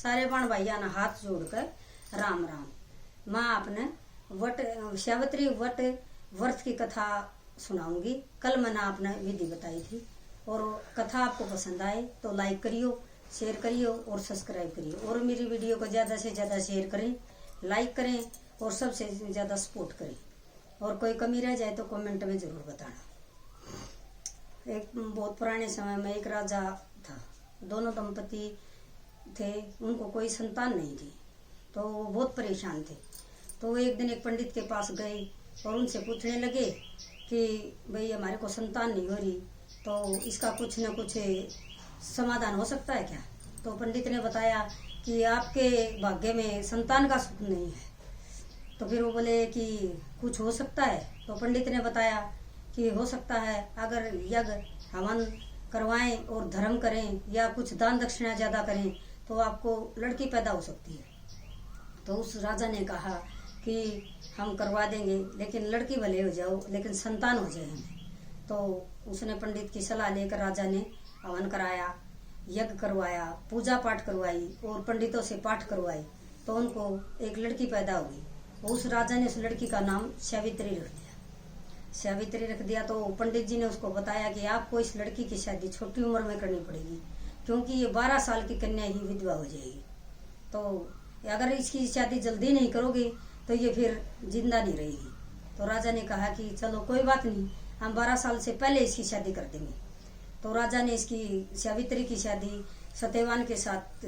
सारे बाण भाइया ने हाथ जोड़कर राम राम। माँ आपने वट सावित्री वट व्रत की कथा सुनाऊंगी। कल मैंने आपने विधि बताई थी और कथा आपको पसंद आए तो लाइक करियो, शेयर करियो और सब्सक्राइब करियो और मेरी वीडियो को ज़्यादा से ज़्यादा शेयर करें, लाइक करें और सबसे ज़्यादा सपोर्ट करें। और कोई कमी रह जाए तो कमेंट में ज़रूर बताना। एक बहुत पुराने समय में एक राजा था, दोनों दंपति थे, उनको कोई संतान नहीं थी तो वो बहुत परेशान थे। तो वो एक दिन एक पंडित के पास गए और उनसे पूछने लगे कि भाई हमारे को संतान नहीं हो रही तो इसका कुछ न कुछ समाधान हो सकता है क्या। तो पंडित ने बताया कि आपके भाग्य में संतान का सुख नहीं है। तो फिर वो बोले कि कुछ हो सकता है। तो पंडित ने बताया कि हो सकता है अगर यज्ञ हवन करवाएं और धर्म करें या कुछ दान दक्षिणा ज़्यादा करें तो आपको लड़की पैदा हो सकती है। तो उस राजा ने कहा कि हम करवा देंगे लेकिन लड़की भले हो जाओ लेकिन संतान हो जाए हमें। तो उसने पंडित की सलाह लेकर राजा ने हवन कराया, यज्ञ करवाया, पूजा पाठ करवाई और पंडितों से पाठ करवाई तो उनको एक लड़की पैदा हो गई। उस राजा ने उस लड़की का नाम सावित्री रख दिया। सावित्री रख दिया तो पंडित जी ने उसको बताया कि आपको इस लड़की की शादी छोटी उम्र में करनी पड़ेगी क्योंकि ये 12 साल की कन्या ही विधवा हो जाएगी। तो अगर इसकी शादी जल्दी नहीं करोगे तो ये फिर जिंदा नहीं रहेगी। तो राजा ने कहा कि चलो कोई बात नहीं, हम 12 साल से पहले इसकी शादी कर देंगे। तो राजा ने इसकी सावित्री की शादी सत्यवान के साथ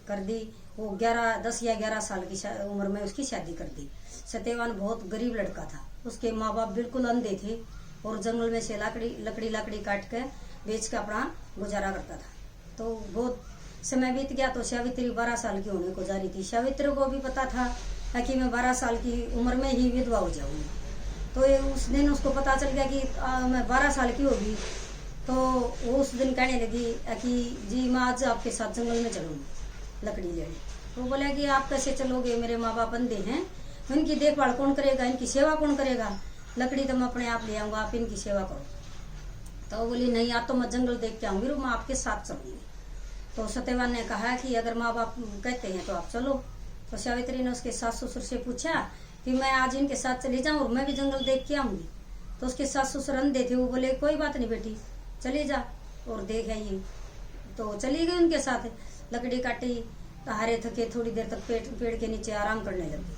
कर दी। वो 10 या 11 साल की उम्र में उसकी शादी कर दी। सत्यवान बहुत गरीब लड़का था, उसके माँ बाप बिल्कुल अंधे थे और जंगल में से लकड़ी काट के बेच के अपना गुजारा करता था। तो बहुत समय बीत गया तो सावित्री 12 साल की होने को जा रही थी। सावित्री को भी पता था कि मैं 12 साल की उम्र में ही विधवा हो जाऊंगी। तो उस दिन उसको पता चल गया कि मैं 12 साल की होगी। तो वो उस दिन कहने लगी कि जी मैं आज आपके साथ जंगल में चलूँगी लकड़ी लेने। तो वो बोला कि आप कैसे चलोगे, मेरे माँ बाप अंधे हैं, इनकी देखभाल कौन करेगा, इनकी सेवा कौन करेगा, लकड़ी तो मैं अपने आप ले आऊँगा, आप इनकी सेवा करो। तो वो बोली नहीं, आज तो मैं जंगल देख के आऊँगी, मैं आपके साथ चलूँगी। तो सत्यवान ने कहा कि अगर माँ बाप कहते हैं तो आप चलो। तो सावित्री ने उसके सास ससुर से पूछा कि मैं आज इनके साथ चली जाऊँ और मैं भी जंगल देख के आऊँगी। तो उसके सास ससुर अंधे थे, वो बोले कोई बात नहीं बेटी, चली जा और देख आइए। तो चली गई उनके साथ, लकड़ी काटी, हारे थके थोड़ी देर तक पेड़ के नीचे आराम करने लगी।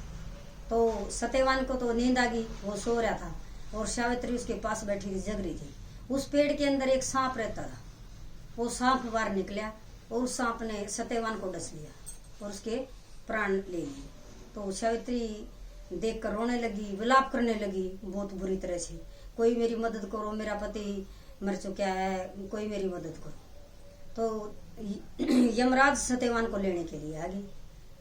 तो सत्यवान को तो नींद आ गई, वो सो रहा था और सावित्री उसके पास बैठी थी, जग रही थी। उस पेड़ के अंदर एक सांप रहता था। वो सांप बाहर निकला और उस सांप ने सत्यवान को डस लिया और उसके प्राण ले लिए। तो सावित्री देख कर रोने लगी, विलाप करने लगी बहुत बुरी तरह से, कोई मेरी मदद करो, मेरा पति मर चुका है, कोई मेरी मदद करो। तो यमराज सत्यवान को लेने के लिए आ गई।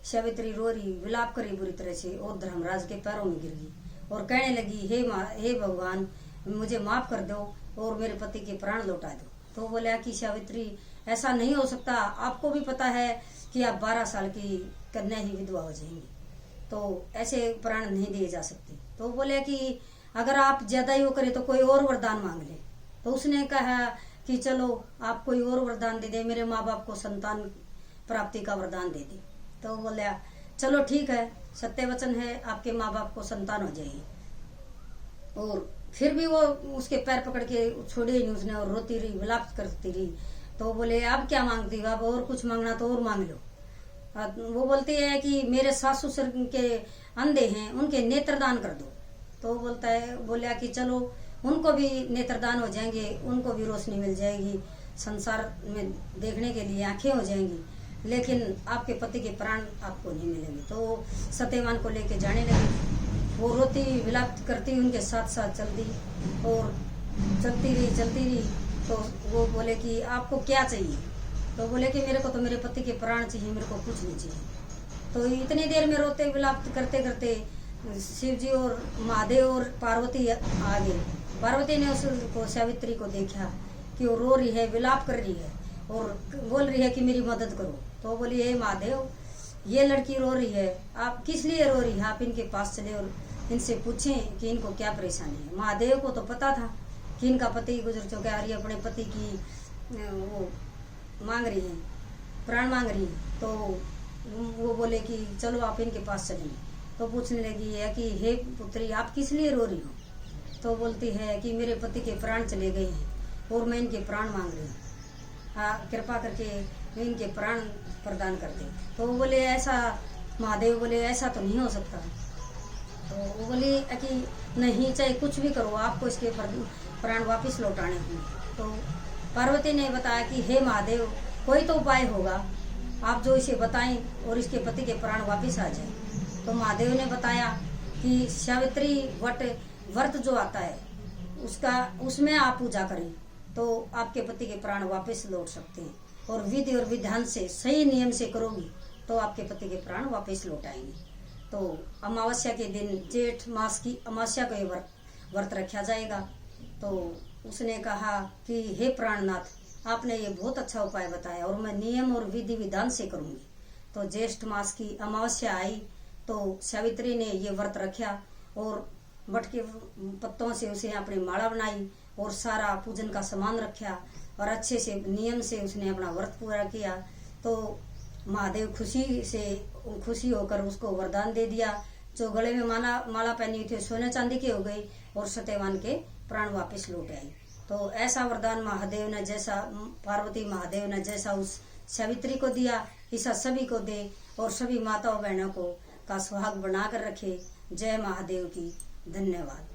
सावित्री रो रही, विलाप करी बुरी तरह से और धर्मराज के पैरों में गिर गई और कहने लगी हे भगवान, मुझे माफ कर दो और मेरे पति के प्राण लौटा दो। तो बोला कि सावित्री ऐसा नहीं हो सकता, आपको भी पता है कि आप 12 साल की कन्या ही विधवा हो जाएंगी, तो ऐसे प्राण नहीं दिए जा सकते। तो बोले कि अगर आप ज्यादा ही वो करे तो कोई और वरदान मांग ले। तो उसने कहा कि चलो आप कोई और वरदान दे दे, मेरे माँ बाप को संतान प्राप्ति का वरदान दे दे। तो बोला चलो ठीक है, सत्य वचन है, आपके माँ बाप को संतान हो जाएगी। और फिर भी वो उसके पैर पकड़ के छोड़े ही नहीं उसने और रोती रही, विलाप करती रही। तो बोले अब क्या मांगती हो, अब और कुछ मांगना तो और मांग लो। वो बोलती है कि मेरे सास ससुर के अंधे हैं, उनके नेत्रदान कर दो। तो बोला कि चलो उनको भी नेत्रदान हो जाएंगे, उनको भी रोशनी मिल जाएगी, संसार में देखने के लिए आंखें हो जाएंगी, लेकिन आपके पति के प्राण आपको नहीं मिलेंगे। तो सत्यवान को लेके जाने लगी। वो रोती विलाप करती उनके साथ साथ चलती और चलती रही। तो वो बोले कि आपको क्या चाहिए। तो बोले कि मेरे को तो मेरे पति के प्राण चाहिए, मेरे को कुछ नहीं चाहिए। तो इतनी देर में रोते विलाप करते करते शिव जी और महादेव और पार्वती आ गए। पार्वती ने उसको सावित्री को देखा कि वो रो रही है, विलाप कर रही है और बोल रही है कि मेरी मदद करो। तो बोली हे महादेव, ये लड़की रो रही है, आप किस लिए रो रही है, आप इनके पास चले और इनसे पूछें कि इनको क्या परेशानी है। महादेव को तो पता था कि इनका पति गुजर चुका है, अपने पति की वो मांग रही है, प्राण मांग रही है। तो वो बोले कि चलो आप इनके पास चलेंगे। तो पूछने लगी है कि हे पुत्री, आप किस लिए रो रही हो? तो बोलती है कि मेरे पति के प्राण चले गए हैं और मैं इनके प्राण मांग रही हूँ, कृपा करके इनके प्राण प्रदान कर दे। तो वो बोले ऐसा, महादेव बोले ऐसा तो नहीं हो सकता। तो वो बोली कि नहीं, चाहे कुछ भी करो, आपको इसके प्राण वापस लौटाने होंगे। तो पार्वती ने बताया कि हे महादेव, कोई तो उपाय होगा, आप जो इसे बताएं और इसके पति के प्राण वापस आ जाए। तो महादेव ने बताया कि सावित्री व्रत जो आता है उसमें आप पूजा करें तो आपके पति के प्राण वापस लौट सकते हैं, और विधि और विधान से सही नियम से करोगी तो आपके पति के प्राण वापस लौट आएंगे। तो अमावस्या के दिन, जेठ मास की अमावस्या को ये व्रत रखा जाएगा। तो उसने कहा कि हे प्राणनाथ, आपने ये बहुत अच्छा उपाय बताया और मैं नियम और विधि विधान से करूंगी। तो ज्येष्ठ मास की अमावस्या आई तो सावित्री ने ये व्रत रखा और वट के पत्तों से उसे अपनी माला बनाई और सारा पूजन का सामान रखा और अच्छे से नियम से उसने अपना व्रत पूरा किया। तो महादेव खुशी होकर उसको वरदान दे दिया। जो गले में माला पहनी थी सोने चांदी की हो गई और सत्यवान के प्राण वापस लौट आई। तो ऐसा वरदान पार्वती महादेव ने जैसा उस सावित्री को दिया, ऐसा सभी को दे और सभी माताओं बहनों को का सुहाग बनाकर रखे। जय महादेव की। धन्यवाद।